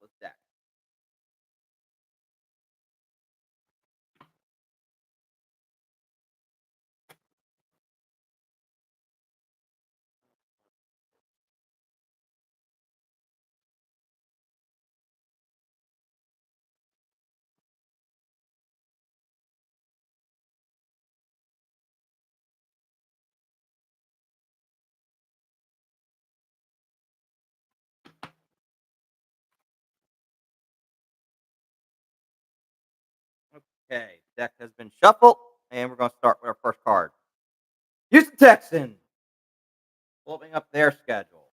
Let's that. Okay, deck has been shuffled, and we're going to start with our first card. Houston Texans, flipping up their schedule.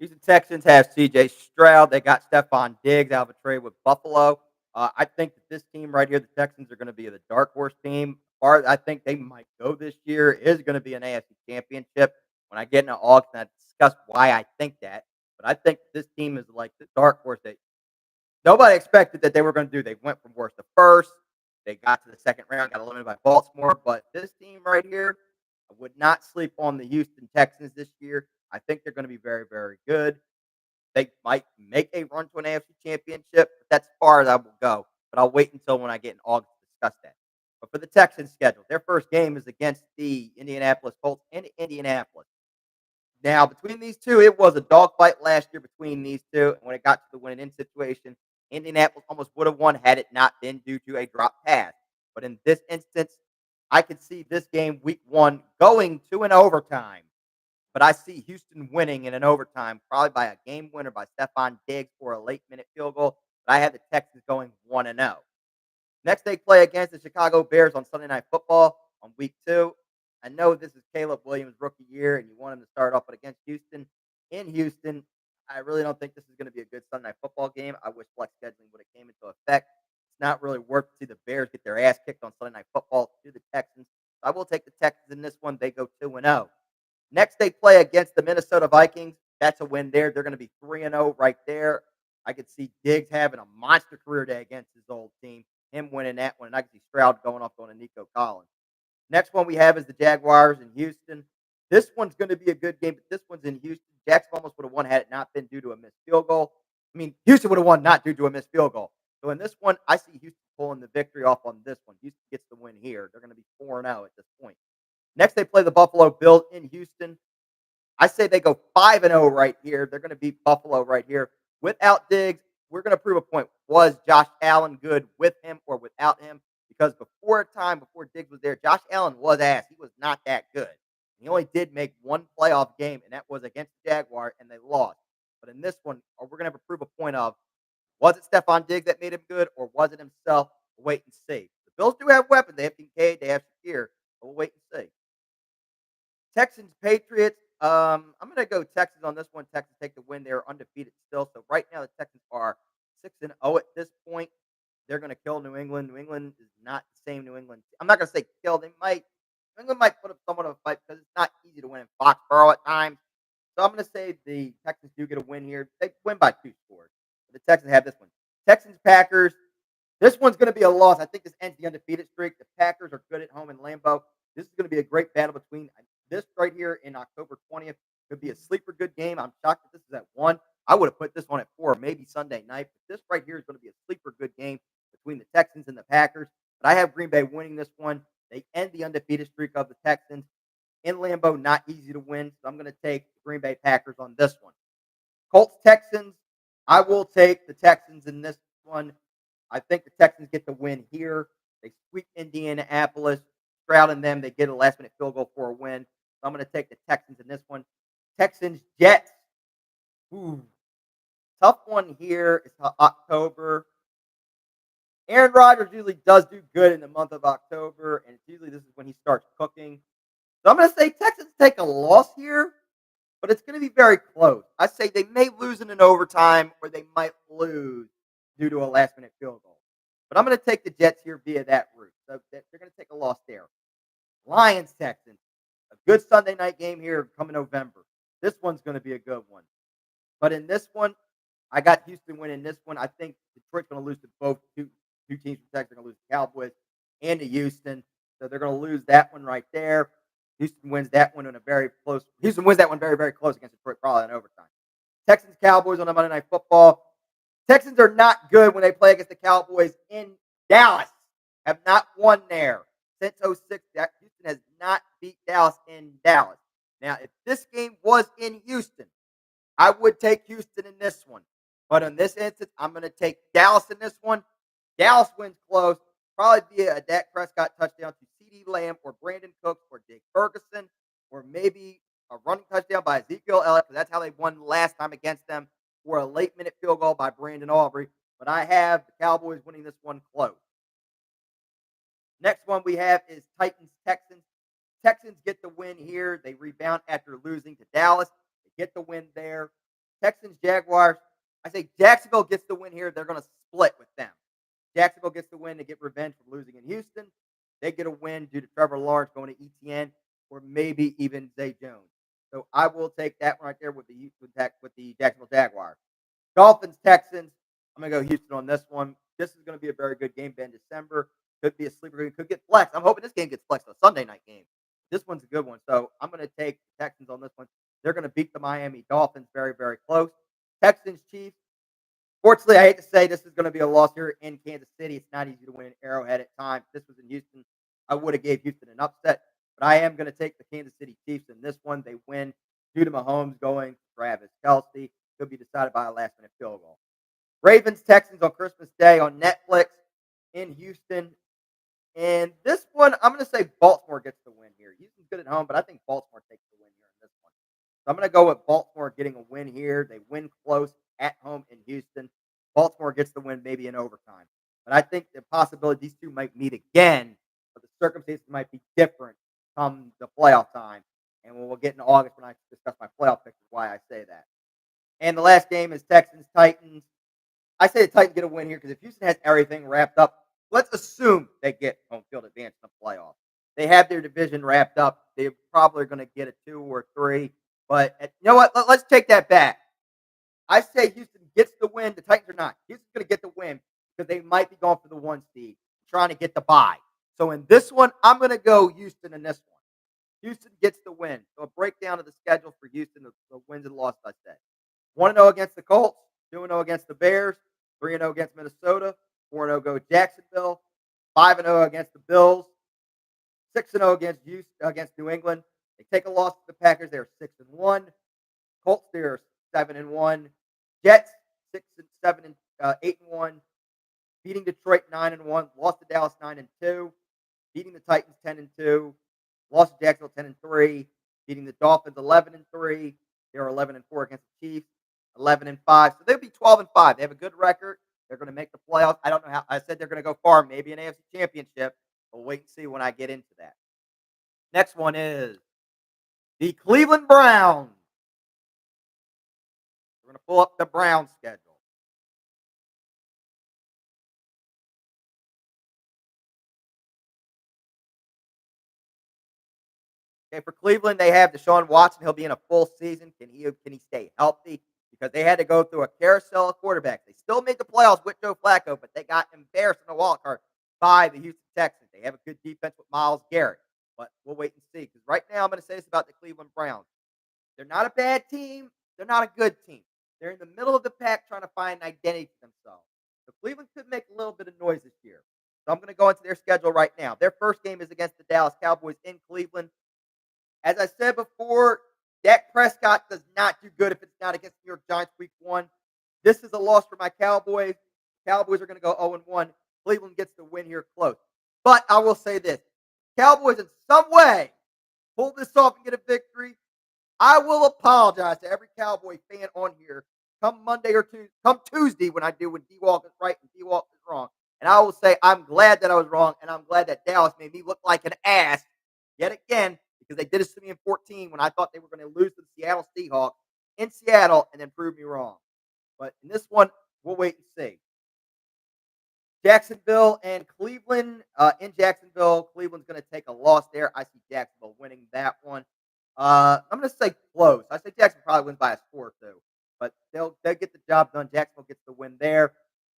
Houston Texans have C.J. Stroud. They got Stephon Diggs out of a trade with Buffalo. I think that this team right here, the Texans, are going to be the dark horse team. Or I think they might go this year is going to be an AFC Championship. When I get into August, I discuss why I think that. But I think this team is like the dark horse that nobody expected that they were going to do. They went from worst to first. They got to the second round, got eliminated by Baltimore. But this team right here, I would not sleep on the Houston Texans this year. I think they're going to be very, very good. They might make a run to an AFC championship, but that's as far as I will go. But I'll wait until when I get in August to discuss that. But for the Texans schedule, their first game is against the Indianapolis Colts in Indianapolis. Now, between these two, it was a dogfight last year between these two. And when it got to the winning in situation, Indianapolis almost would have won had it not been due to a drop pass. But in this instance, I could see this game week one going to an overtime. But I see Houston winning in an overtime, probably by a game winner by Stephon Diggs or a late minute field goal. But I have the Texans going 1-0. Next, they play against the Chicago Bears on Sunday Night Football on week two. I know this is Caleb Williams' rookie year, and you want him to start off against Houston. In Houston, I really don't think this is going to be a good Sunday Night Football game. I wish flex scheduling would have came into effect. It's not really worth to see the Bears get their ass kicked on Sunday Night Football to the Texans. So I will take the Texans in this one. They go 2-0. Next, they play against the Minnesota Vikings. That's a win there. They're going to be 3-0 right there. I could see Diggs having a monster career day against his old team, him winning that one, and I could see Stroud going to Nico Collins. Next one we have is the Jaguars in Houston. This one's going to be a good game, but this one's in Houston. Jacksonville almost would have won had it not been due to a missed field goal. I mean, Houston would have won not due to a missed field goal. So in this one, I see Houston pulling the victory off on this one. Houston gets the win here. They're going to be 4-0 at this point. Next, they play the Buffalo Bills in Houston. I say they go 5-0 right here. They're going to beat Buffalo right here. Without Diggs, we're going to prove a point. Was Josh Allen good with him or without him? Because before Diggs was there, Josh Allen was ass. He was not that good. He only did make one playoff game, and that was against the Jaguars, and they lost. But in this one, we're going to have to prove a point of, was it Stephon Diggs that made him good, or was it himself? We'll wait and see. The Bills do have weapons. They have Kincaid, they have Shakir, but we'll wait and see. Texans, Patriots. I'm going to go Texans on this one. Texans take the win. They're undefeated still. So right now the Texans are 6-0 at this point. They're going to kill New England. New England is not the same New England. I'm not going to say kill. New England might put up somewhat of a fight because it's not easy to win in Foxborough at times. So I'm going to say the Texans do get a win here. They win by 2 scores. The Texans have this one. Texans, Packers. This one's going to be a loss. I think this ends the undefeated streak. The Packers are good at home in Lambeau. This is going to be a great battle between this right here in October 20th. Could be a sleeper good game. I'm shocked that this is at 1. I would have put this one at 4, maybe Sunday night. But this right here is going to be a sleeper good game between the Texans and the Packers. But I have Green Bay winning this one. They end the undefeated streak of the Texans. In Lambeau, not easy to win. So I'm going to take the Green Bay Packers on this one. Colts, Texans. I will take the Texans in this one. I think the Texans get the win here. They sweep Indianapolis. Stroud and them, they get a last minute field goal for a win. So I'm going to take the Texans in this one. Texans, Jets. Ooh, tough one here. It's October. Aaron Rodgers usually does do good in the month of October, and it's usually this is when he starts cooking. So I'm going to say Texans take a loss here, but it's going to be very close. I say they may lose in an overtime, or they might lose due to a last minute field goal. But I'm going to take the Jets here via that route. So they're going to take a loss there. Lions, Texans. A good Sunday night game here coming November. This one's going to be a good one. But in this one, I got Houston winning this one. I think Detroit's going to lose to both two teams from Texas. They're going to lose to Cowboys and to Houston. So they're going to lose that one right there. Houston wins that one in a very close. Houston wins that one very, very close against Detroit, probably in overtime. Texans Cowboys on a Monday Night Football. Texans are not good when they play against the Cowboys in Dallas. Have not won there since '06. Houston has not beat Dallas in Dallas. Now, if this game was in Houston, I would take Houston in this one. But in this instance, I'm going to take Dallas in this one. Dallas wins close, probably via a Dak Prescott touchdown to CeeDee Lamb or Brandon Cooks or Jake Ferguson, or maybe a running touchdown by Ezekiel Elliott, because that's how they won last time against them, or a late minute field goal by Brandon Aubrey. But I have the Cowboys winning this one close. Next one we have is Titans Texans. Texans get the win here. They rebound after losing to Dallas. They get the win there. Texans Jaguars. I say Jacksonville gets the win here. They're going to split with them. Jacksonville gets the win to get revenge for losing in Houston. They get a win due to Trevor Lawrence going to ETN, or maybe even Zay Jones. So I will take that one right there with the Jacksonville Jaguars. Dolphins Texans. I'm going to go Houston on this one. This is going to be a very good game in December. Could be a sleeper game. Could get flexed. I'm hoping this game gets flexed on a Sunday night game. This one's a good one. So I'm going to take the Texans on this one. They're going to beat the Miami Dolphins very, very close. Texans Chiefs. Fortunately, I hate to say this is going to be a loss here in Kansas City. It's not easy to win Arrowhead at times. This was in Houston. I would have gave Houston an upset, but I am going to take the Kansas City Chiefs in this one. They win due to Mahomes going to Travis Kelce. Could be decided by a last-minute field goal. Ravens Texans on Christmas Day on Netflix in Houston. And this one, I'm going to say Baltimore gets the win here. Houston's good at home, but I think Baltimore takes the win here in this one. So I'm going to go with Baltimore getting a win here. They win close at home in Houston. Baltimore gets the win maybe in overtime. But I think the possibility these two might meet again, but the circumstances might be different come the playoff time. And we'll get in August when I discuss my playoff picks, why I say that. And the last game is Texans Titans. I say the Titans get a win here because if Houston has everything wrapped up, let's assume they get home field advantage in the playoffs. They have their division wrapped up. They're probably going to get a 2 or 3. But you know what? Let's take that back. I say Houston gets the win. The Titans are not. Houston's going to get the win because they might be going for the 1 seed, trying to get the bye. So in this one, I'm going to go Houston in this one. Houston gets the win. So a breakdown of the schedule for Houston, the wins and losses, I said. 1-0 against the Colts, 2-0 against the Bears, 3-0 against Minnesota, 4-0 go Jacksonville, 5-0 against the Bills, 6-0 against New England. They take a loss to the Packers. They're 6-1. Colts, they're 7-1. Jets 6-7 and 8-1. Beating Detroit 9-1. Lost to Dallas 9-2. Beating the Titans 10-2. Lost to Jacksonville 10-3. Beating the Dolphins 11-3. They were 11-4 against the Chiefs. 11-5. So they'll be 12-5. They have a good record. They're going to make the playoffs. I don't know how. I said they're going to go far, maybe an AFC Championship. We'll wait and see when I get into that. Next one is the Cleveland Browns. We're going to pull up the Browns schedule. Okay, for Cleveland, they have Deshaun Watson. He'll be in a full season. Can he stay healthy? Because they had to go through a carousel of quarterbacks. They still made the playoffs with Joe Flacco, but they got embarrassed in the wild card by the Houston Texans. They have a good defense with Myles Garrett, but we'll wait and see. Because right now, I'm going to say this about the Cleveland Browns. They're not a bad team. They're not a good team. They're in the middle of the pack trying to find an identity for themselves. So Cleveland could make a little bit of noise this year. So I'm going to go into their schedule right now. Their first game is against the Dallas Cowboys in Cleveland. As I said before, Dak Prescott does not do good if it's not against the New York Giants week 1. This is a loss for my Cowboys. Cowboys are going to go 0-1. Cleveland gets the win here close. But I will say this. Cowboys in some way pull this off and get a victory. I will apologize to every Cowboy fan on here come Monday or Tuesday when D-Walk is right and D-Walk is wrong. And I will say I'm glad that I was wrong, and I'm glad that Dallas made me look like an ass yet again, because they did this to me in 14 when I thought they were going to lose to the Seattle Seahawks in Seattle and then prove me wrong. But in this one, we'll wait and see. Jacksonville and Cleveland. In Jacksonville, Cleveland's going to take a loss there. I see Jacksonville winning that one. I'm going to say close. I say Jacksonville probably wins by a score or 2. But they'll get the job done. Jacksonville gets the win there.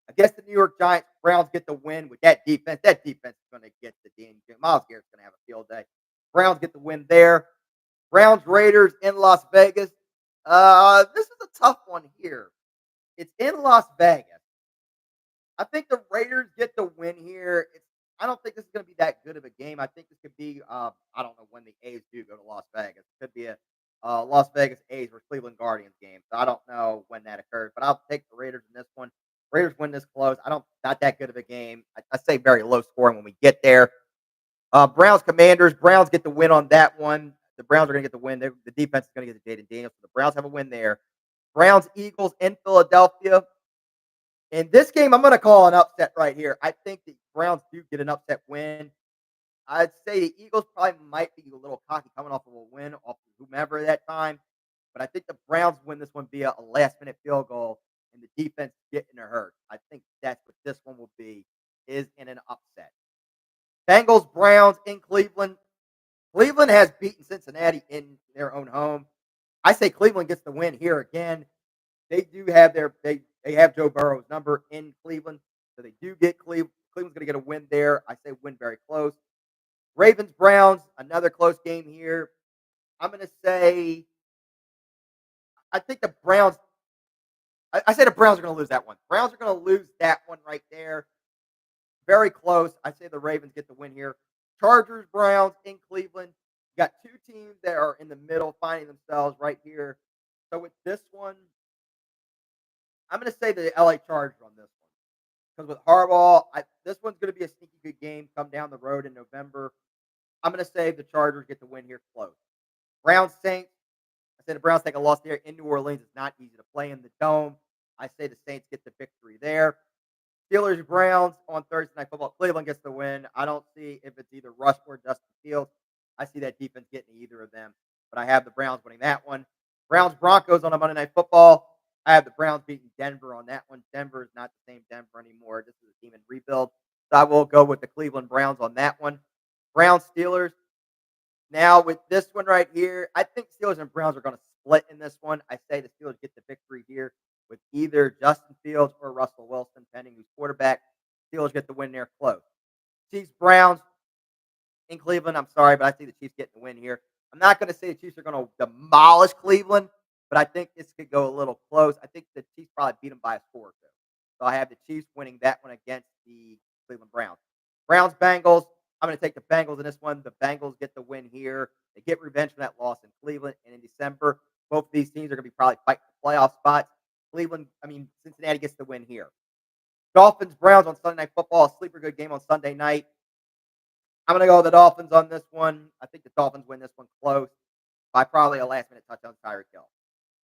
Against the New York Giants, Browns get the win with that defense. That defense is going to get the damn. Myles Garrett's going to have a field day. Browns get the win there. Browns Raiders in Las Vegas. This is a tough one here. It's in Las Vegas. I think the Raiders get the win here. I don't think this is going to be that good of a game. I think this could be. I don't know when the A's do go to Las Vegas. It could be a Las Vegas A's or Cleveland Guardians game. So I don't know when that occurs, but I'll take the Raiders in this one. Raiders win this close. I don't not that good of a game. I say very low scoring when we get there. Browns Commanders. Browns get the win on that one. The Browns are going to get the win. The defense is going to get the Jaden Daniels. So the Browns have a win there. Browns Eagles in Philadelphia. In this game, I'm going to call an upset right here. I think the Browns do get an upset win. I'd say the Eagles probably might be a little cocky coming off of a win off of whomever at that time. But I think the Browns win this one via a last minute field goal and the defense getting hurt. I think that's what this one will be, is in an upset. Bengals Browns in Cleveland. Cleveland has beaten Cincinnati in their own home. I say Cleveland gets the win here again. They do have they have Joe Burrow's number in Cleveland, so they do get Cleveland. Cleveland's going to get a win there. I say win very close. Ravens Browns, another close game here. I'm going to say I think the Browns. I say the Browns are going to lose that one. Browns are going to lose that one right there. Very close. I say the Ravens get the win here. Chargers Browns in Cleveland. You got two teams that are in the middle, finding themselves right here. So with this one, I'm going to say the LA Chargers on this one. Because with Harbaugh, this one's going to be a sneaky good game come down the road in November. I'm going to say the Chargers get the win here close. Browns Saints. I say the Browns take a loss there in New Orleans. It's not easy to play in the Dome. I say the Saints get the victory there. Steelers Browns on Thursday Night Football. Cleveland gets the win. I don't see if it's either Russ or Justin Fields. I see that defense getting either of them, but I have the Browns winning that one. Browns Broncos on a Monday Night Football. I have the Browns beating Denver on that one. Denver is not the same Denver anymore. This is a team in rebuild. So I will go with the Cleveland Browns on that one. Browns Steelers. Now with this one right here, I think Steelers and Browns are going to split in this one. I say the Steelers get the victory here with either Justin Fields or Russell Wilson, depending who's quarterback. Steelers get the win there close. Chiefs Browns in Cleveland. I'm sorry, but I see the Chiefs getting the win here. I'm not going to say the Chiefs are going to demolish Cleveland, but I think this could go a little close. I think the Chiefs probably beat them by a score or two. So I have the Chiefs winning that one against the Cleveland Browns. Browns Bengals. I'm going to take the Bengals in this one. The Bengals get the win here. They get revenge for that loss in Cleveland and in December. Both of these teams are going to be probably fighting for playoff spots. Cincinnati gets the win here. Dolphins Browns on Sunday Night Football. A sleeper good game on Sunday night. I'm going to go with the Dolphins on this one. I think the Dolphins win this one close by probably a last minute touchdown to Tyreek Hill.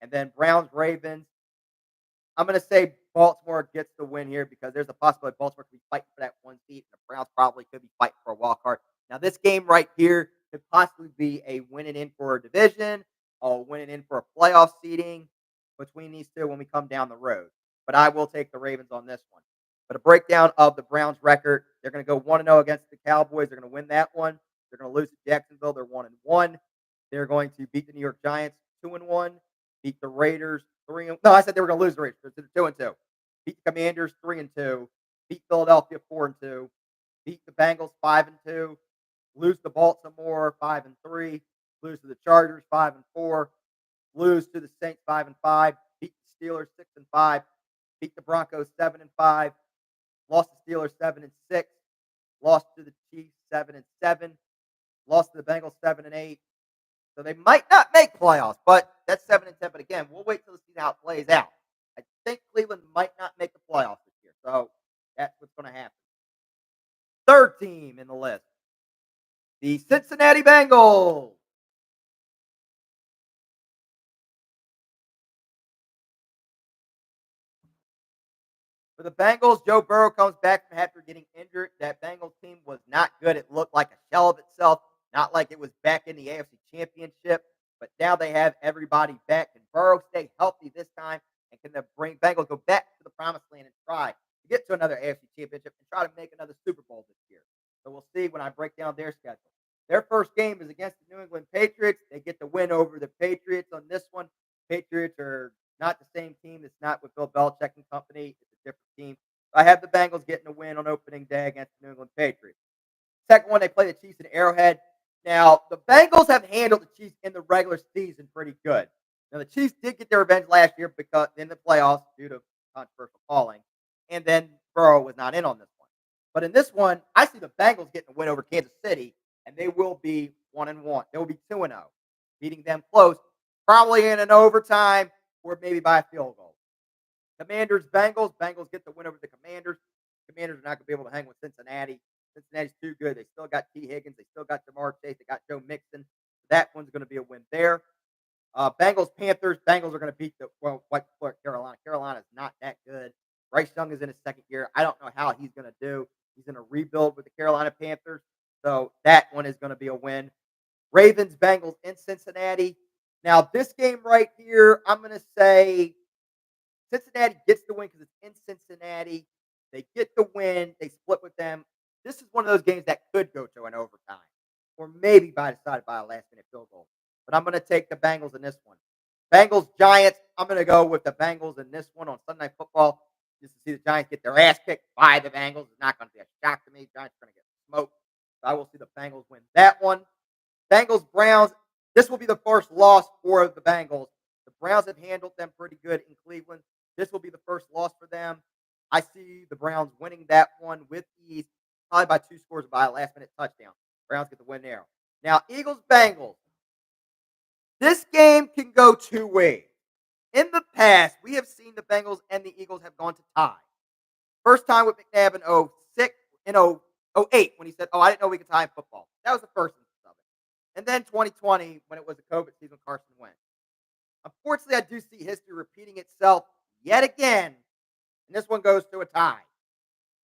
And then Browns Ravens. I'm going to say Baltimore gets the win here because there's a possibility Baltimore could be fighting for that one seat, and the Browns probably could be fighting for a wild card. Now, this game right here could possibly be a winning in for a division or winning in for a playoff seeding between these two when we come down the road. But I will take the Ravens on this one. But a breakdown of the Browns' record: they're going to go 1-0 against the Cowboys. They're going to win that one. They're going to lose to Jacksonville. They're 1-1. They're going to beat the New York Giants 2-1. Beat the Raiders 3. No, I said they were going to lose the Raiders. They're 2-2. Beat the Commanders 3-2. Beat Philadelphia 4-2. Beat the Bengals 5-2. Lose to Baltimore 5-3. Lose to the Chargers 5-4. Lose to the Saints 5-5. Beat the Steelers 6-5. Beat the Broncos 7-5. Lost to Steelers 7-6. Lost to the Chiefs 7-7. Lost to the Bengals 7-8. So they might not make playoffs, but that's 7-10. But again, we'll wait till we see how it plays out. I think Cleveland might not make the playoffs this year, so that's what's going to happen. Third team in the list, the Cincinnati Bengals. For the Bengals, Joe Burrow comes back from after getting injured. That Bengals team was not good. It looked like a shell of itself, not like it was back in the AFC Championship. But now they have everybody back. Can Burrow stay healthy this time? And can the Bengals go back to the promised land and try to get to another AFC Championship and try to make another Super Bowl this year? So we'll see when I break down their schedule. Their first game is against the New England Patriots. They get the win over the Patriots on this one. Patriots are not the same team. It's not with Bill Belichick and company. It's a different team. I have the Bengals getting a win on opening day against the New England Patriots. Second one, they play the Chiefs in Arrowhead. Now, the Bengals have handled the Chiefs in the regular season pretty good. Now, the Chiefs did get their revenge last year because in the playoffs due to controversial calling, and then Burrow was not in on this one. But in this one, I see the Bengals getting a win over Kansas City, and they will be 1-1. They will be 2-0, beating them close, probably in an overtime or maybe by a field goal. Commanders, Bengals. Bengals get the win over the Commanders. Commanders are not going to be able to hang with Cincinnati. Cincinnati's too good. They still got T. Higgins. They still got Jamar Chase. They got Joe Mixon. That one's going to be a win there. Bengals, Panthers. Bengals are going to beat the Carolina. Carolina's not that good. Bryce Young is in his second year. I don't know how he's going to do. He's in a rebuild with the Carolina Panthers. So that one is going to be a win. Ravens, Bengals in Cincinnati. Now, this game right here, I'm going to say Cincinnati gets the win because it's in Cincinnati. They get the win. They split with them. This is one of those games that could go to an overtime or maybe decided by a last-minute field goal. But I'm going to take the Bengals in this one. Bengals, Giants. I'm going to go with the Bengals in this one on Sunday Night Football just to see the Giants get their ass kicked by the Bengals. It's not going to be a shock to me. Giants are going to get smoked. So I will see the Bengals win that one. Bengals, Browns. This will be the first loss for the Bengals. The Browns have handled them pretty good in Cleveland. This will be the first loss for them. I see the Browns winning that one with ease, probably by 2 scores by a last-minute touchdown. Browns get the win there. Now, Eagles, Bengals. This game can go 2 ways. In the past, we have seen the Bengals and the Eagles have gone to tie. First time with McNabb in 06, in 08 when he said, I didn't know we could tie in football. That was the first instance of it. And then 2020 when it was a COVID season, Carson Wentz. Unfortunately, I do see history repeating itself yet again, and this one goes to a tie.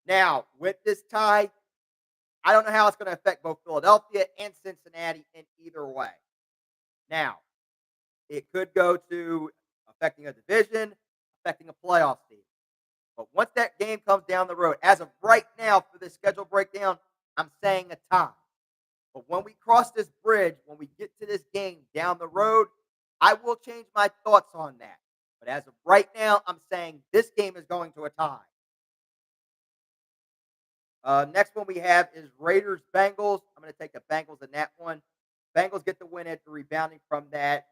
Now, with this tie, I don't know how it's going to affect both Philadelphia and Cincinnati in either way. Now, it could go to affecting a division, affecting a playoff seed. But once that game comes down the road, as of right now for this schedule breakdown, I'm saying a tie. But when we cross this bridge, when we get to this game down the road, I will change my thoughts on that. But as of right now, I'm saying this game is going to a tie. Next one we have is Raiders Bengals. I'm going to take the Bengals in that one. Bengals get the win after rebounding from that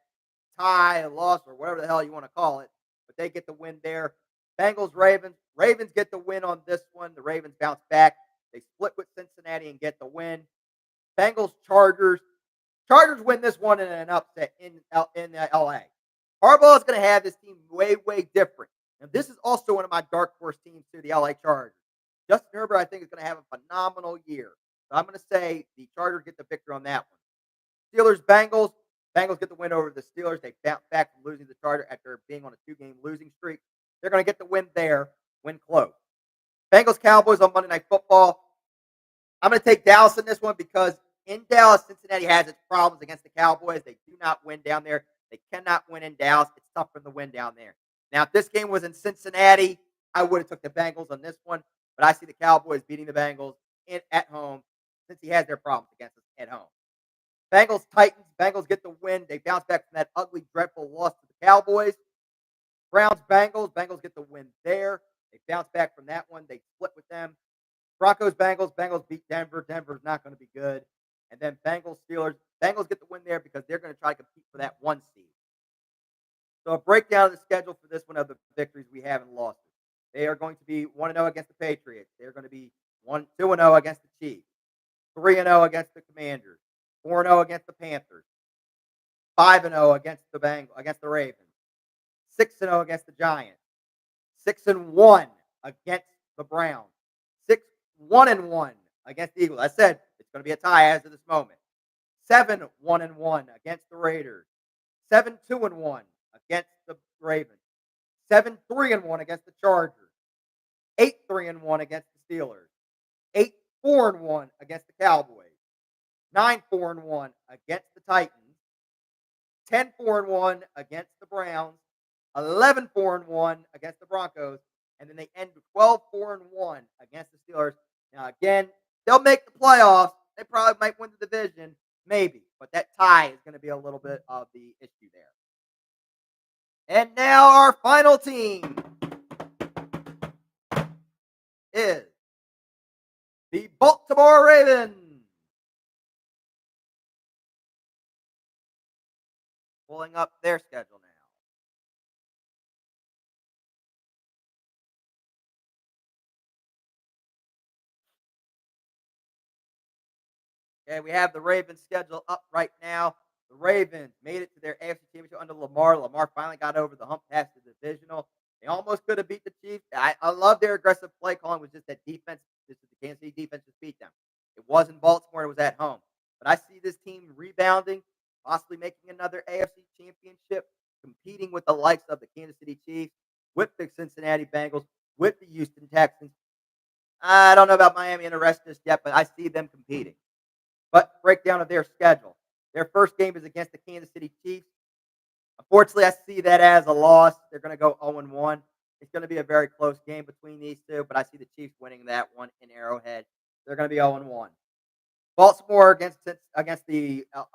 tie, loss, or whatever the hell you want to call it. But they get the win there. Bengals Ravens. Ravens get the win on this one. The Ravens bounce back. They split with Cincinnati and get the win. Bengals Chargers. Chargers win this one in an upset in LA. Harbaugh is going to have this team way, way different. And this is also one of my dark horse teams too, the LA Chargers. Justin Herbert, I think, is going to have a phenomenal year. So I'm going to say the Chargers get the victory on that one. Steelers, Bengals. Bengals get the win over the Steelers. They bounce back from losing the Charger after being on a 2-game losing streak. They're going to get the win there, win close. Bengals, Cowboys on Monday Night Football. I'm going to take Dallas in this one because in Dallas, Cincinnati has its problems against the Cowboys. They do not win down there. They cannot win in Dallas. It's tough for them to win down there. Now, if this game was in Cincinnati, I would have took the Bengals on this one. But I see the Cowboys beating the Bengals at home since he has their problems against us at home. Bengals, Titans. Bengals get the win. They bounce back from that ugly, dreadful loss to the Cowboys. Browns, Bengals. Bengals get the win there. They bounce back from that one. They split with them. Broncos, Bengals. Bengals beat Denver. Denver's not going to be good. And then Bengals, Steelers. Bengals get the win there because they're going to try to compete for that 1 seed. So a breakdown of the schedule for this one of the victories we have and losses. They are going to be 1-0 against the Patriots. They're going to be 2-0 against the Chiefs. 3-0 against the Commanders. 4-0 against the Panthers. 5-0 against the Ravens. 6-0 against the Giants. 6-1 against the Browns. 1-1 against the Eagles. I said it's going to be a tie as of this moment. 7-1-1 against the Raiders. 7-2-1 against the Ravens. 7-3-1 against the Chargers. 8-3-1 against the Steelers. 8-4-1 against the Cowboys. 9-4-1 against the Titans. 10-4-1 against the Browns. 11-4-1 against the Broncos. And then they end with 12-4-1 against the Steelers. Now, again, they'll make the playoffs. They probably might win the division, maybe. But that tie is going to be a little bit of the issue there. And now our final team is the Baltimore Ravens. Pulling up their schedule now. Okay, we have the Ravens schedule up right now. The Ravens made it to their AFC Championship under Lamar. Lamar finally got over the hump past the divisional. They almost could have beat the Chiefs. I love their aggressive play calling. Was just that defense. This is the Kansas City defense just beat them. It wasn't Baltimore. It was at home. But I see this team rebounding, possibly making another AFC Championship, competing with the likes of the Kansas City Chiefs, with the Cincinnati Bengals, with the Houston Texans. I don't know about Miami and the rest just yet, but I see them competing. But breakdown of their schedule. Their first game is against the Kansas City Chiefs. Unfortunately, I see that as a loss. They're going to go 0-1. It's going to be a very close game between these two, but I see the Chiefs winning that one in Arrowhead. They're going to be 0-1. Baltimore against the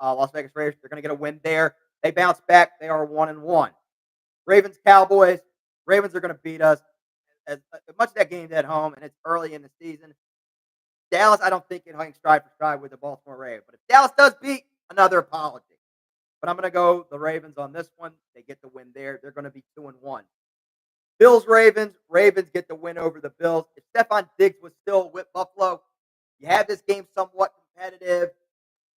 Las Vegas Raiders. They're going to get a win there. They bounce back. They are 1-1. Ravens Cowboys. Ravens are going to beat us. As much of that game's at home, and it's early in the season. Dallas, I don't think can hang stride for stride with the Baltimore Ravens. But if Dallas does beat, another apology. But I'm going to go the Ravens on this one. They get the win there. They're going to be 2-1. Bills Ravens. Ravens get the win over the Bills. If Stephon Diggs was still with Buffalo, you have this game somewhat competitive.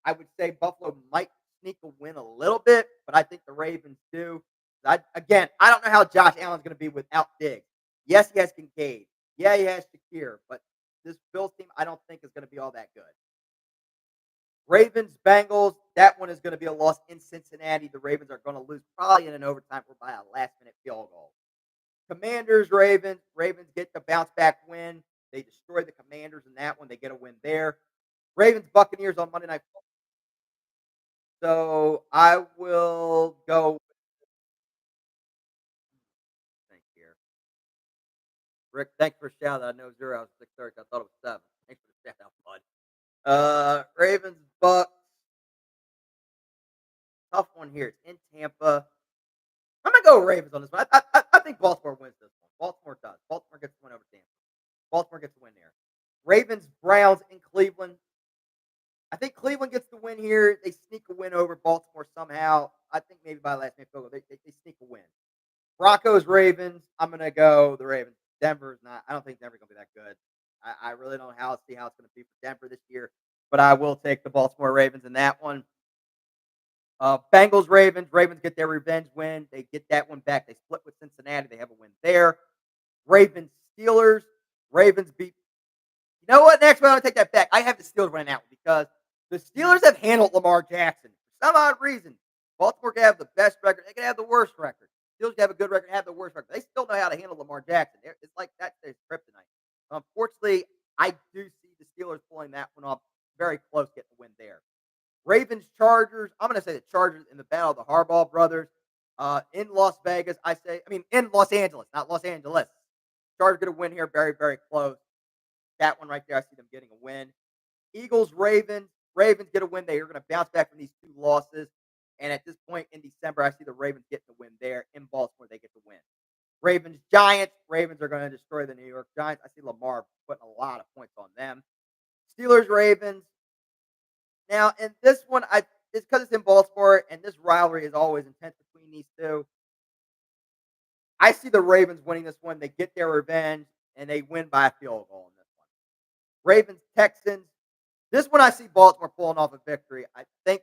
I would say Buffalo might sneak a win a little bit, but I think the Ravens do. I don't know how Josh Allen's going to be without Diggs. Yes, he has Kincaid. Yeah, he has Shakir, but this Bills team, I don't think is going to be all that good. Ravens, Bengals, that one is going to be a loss in Cincinnati. The Ravens are going to lose probably in an overtime or by a last minute field goal. Commanders, Ravens. Ravens get the bounce back win. They destroy the Commanders in that one. They get a win there. Ravens, Buccaneers on Monday Night Football. So I will go. Thank you, Rick. Thanks for shouting. I know 0 out of 6:30. I thought it was 7. Thanks for the shout out, bud. Ravens, Bucks. Tough one here. It's in Tampa. I'm gonna go Ravens on this one. I think Baltimore wins this one. Baltimore does. Baltimore gets the win over Tampa. Baltimore gets the win there. Ravens, Browns in Cleveland. I think Cleveland gets the win here. They sneak a win over Baltimore somehow. I think maybe by last minute field goal. They sneak a win. Broncos, Ravens. I'm gonna go the Ravens. Denver's not. I don't think Denver's gonna be that good. I really don't see how it's gonna be for Denver this year. But I will take the Baltimore Ravens in that one. Bengals, Ravens. Ravens get their revenge win. They get that one back. They split with Cincinnati. They have a win there. Ravens, Steelers. Ravens beat. You know what? Next one, I'm gonna take that back. I have the Steelers winning out because the Steelers have handled Lamar Jackson for some odd reason. Baltimore can have the best record. They can have the worst record. Steelers can have a good record, have the worst record. They still know how to handle Lamar Jackson. It's like that's their kryptonite. Unfortunately, I do see the Steelers pulling that one off. Very close, getting the win there. Ravens, Chargers. I'm going to say the Chargers in the battle of the Harbaugh brothers in Las Vegas. In Los Angeles, not Los Angeles. Chargers going to win here. Very, very close. That one right there, I see them getting a win. Eagles, Ravens. Ravens get a win. They are going to bounce back from these two losses. And at this point in December, I see the Ravens getting the win there. In Baltimore, they get the win. Ravens, Giants. Ravens are going to destroy the New York Giants. I see Lamar putting a lot of points on them. Steelers, Ravens. Now, in this one, it's because it's in Baltimore, and this rivalry is always intense between these two. I see the Ravens winning this one. They get their revenge, and they win by a field goal in this one. Ravens, Texans. This one, I see Baltimore pulling off a victory. I think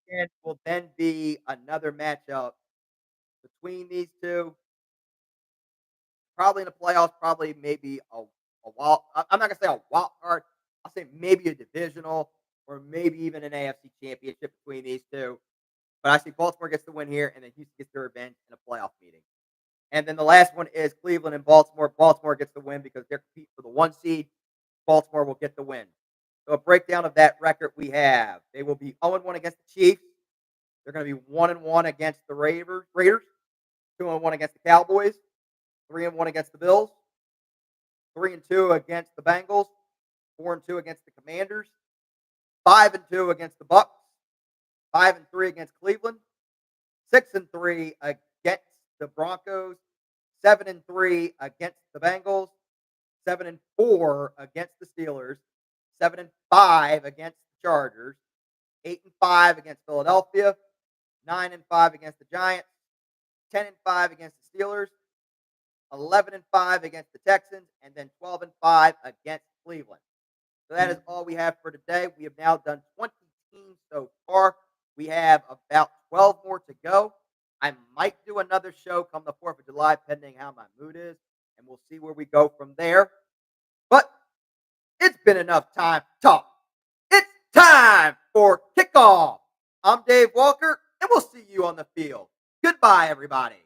it will then be another matchup between these two. Probably in the playoffs, probably maybe a wild. I'm not gonna say a wild card. I'll say maybe a divisional or maybe even an AFC championship between these two. But I see Baltimore gets the win here, and then Houston gets their revenge in a playoff meeting. And then the last one is Cleveland and Baltimore. Baltimore gets the win because they're competing for the 1 seed. Baltimore will get the win. So a breakdown of that record we have. They will be 0-1 against the Chiefs. They're going to be 1-1 against the Raiders. 2-1 against the Cowboys. 3-1 against the Bills. 3-2 against the Bengals. 4-2 against the Commanders. 5-2 against the Bucks. 5-3 against Cleveland. 6-3 against the Broncos. 7-3 against the Bengals. 7-4 against the Steelers. 7-5 against the Chargers. 8-5 against Philadelphia. 9-5 against the Giants, 10-5 against the Steelers, 11-5 against the Texans, and then 12-5 against Cleveland. So that is all we have for today. We have now done 20 teams so far. We have about 12 more to go. I might do another show come the 4th of July, pending how my mood is, and we'll see where we go from there. But it's been enough time to talk. It's time for kickoff. I'm Dave Walker, and we'll see you on the field. Goodbye, everybody.